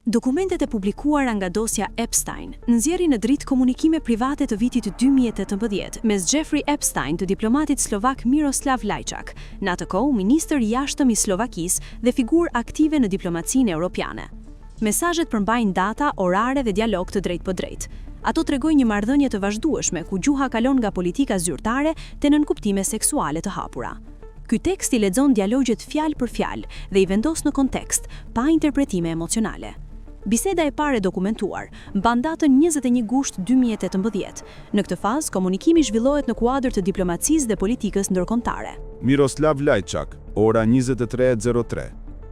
Dokumentet e publikuara nga dosja Epstein nxjerrin në dritë komunikime private të vitit 2018 mes Jeffrey Epstein të diplomatit slovak Miroslav Lajčak, në atë kohë ministër i jashtëm i Slovakisë dhe figurë aktive në diplomacinë europiane. Mesazhet përmbajnë data, orare dhe dialog të drejtpërdrejtë. Ato tregojnë një marrëdhënie të vazhdueshme ku gjuha kalon nga politika zyrtare te nënkuptime seksuale të hapura. Ky tekst i lexon dialogjet fjalë për fjalë dhe i vendos në kontekst, pa interpretime emocionale. Biseda e parë e dokumentuar mban datën 21 gusht 2018. Në këtë fazë, komunikimi zhvillohet në kuadër të diplomacisë dhe politikës ndërkombëtare. Miroslav Lajčak, ora 23:03.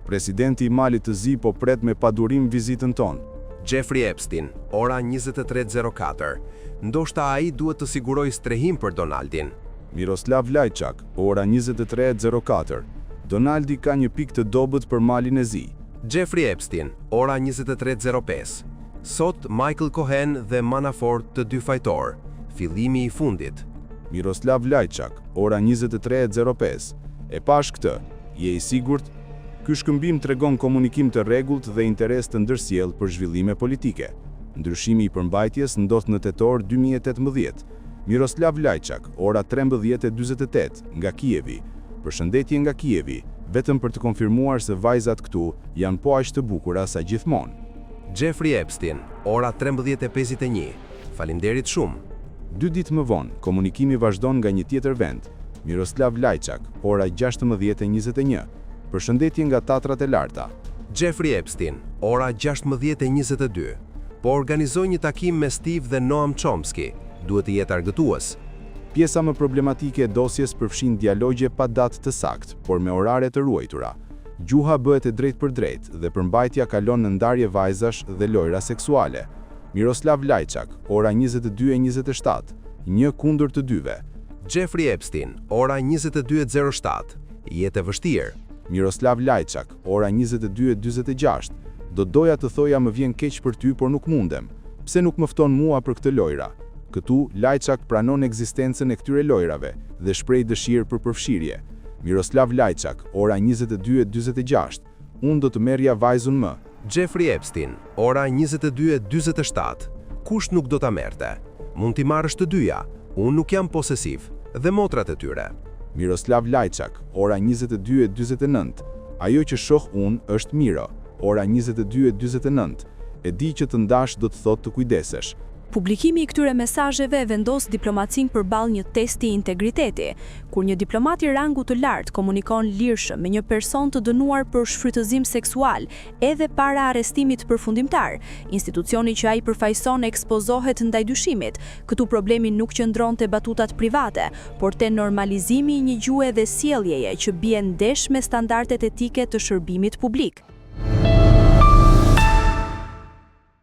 Presidenti i Malit të Zi po pret me padurim vizitën tonë. Jeffrey Epstein, ora 23:04. Ndoshta ai duhet të sigurojë strehim për Donaldin. Miroslav Lajčak, ora 23:04. Donaldi ka një pikë të dobët për Malin e Zi. Jeffrey Epstein, ora 23:05. Sot Michael Cohen dhe Manafort të dy fajtor. Fillimi i fundit. Miroslav Lajčak, ora 23:05. E pash këtë, je i sigurt? Ky shkëmbim tregon komunikim të rregullt dhe interes të ndërsjellë për zhvillime politike. Ndryshimi i përmbajtjes ndodh në tetor 2018. Miroslav Lajčak, ora 13:48 nga Kijevi. Përshëndetje nga Kijevi, vetëm për të konfirmuar se vajzat këtu janë po aq të bukura sa gjithmonë. Jeffrey Epstein, ora 13:51. Faleminderit shumë. 2 ditë më vonë, komunikimi vazhdon nga një tjetër vend. Miroslav Lajčak, ora 16:21. Përshëndetje nga Tatrat e Larta. Jeffrey Epstein, ora 16:22. Po organizoj një takim me Steve dhe Noam Chomsky. Duhet të jetë argëtues. Pjesa më problematike e dosjes përfshin dialogje pa datë të saktë, por me orare të ruajtura. Gjuha bëhet e drejtë për drejtë dhe përmbajtja kalon në ndarje vajzash dhe lojra seksuale. Miroslav Lajčak, ora 22:27, një kundër të dyve. Jeffrey Epstein, ora 22:07, jetë e vështirë. Miroslav Lajčak, ora 22:46, do doja të thoja më vjen keq për ty, por nuk mundem. Pse nuk më fton mua për këtë lojra? Këtu, Lajčak pranon ekzistencën e këtyre lojrave dhe shpreh dëshirë për përfshirje. Miroslav Lajčak, ora 22:46, unë do të merrja vajzën më. Jeffrey Epstein, ora 22:47, kush nuk do ta merrte? Mund t'i marrësh të dyja, unë nuk jam posesiv, dhe motrat e tyre. Miroslav Lajčak, ora 22:49, ajo që shoh unë është Miro, ora 22:49, e di që të ndash do të thotë të kujdesesh. Publikimi i këtyre mesazheve vendos diplomacinë përballë një testi integriteti, kur një diplomat i rangu të lartë komunikon lirshëm me një person të dënuar për shfrytëzim seksual edhe para arrestimit përfundimtar. Institucioni që ai përfaqëson ekspozohet ndaj dyshimit. Këtu problemi nuk qëndron te batutat private, por te normalizimi i një gjuhe dhe sjelljeje që bie ndesh me standardet etike të shërbimit publik.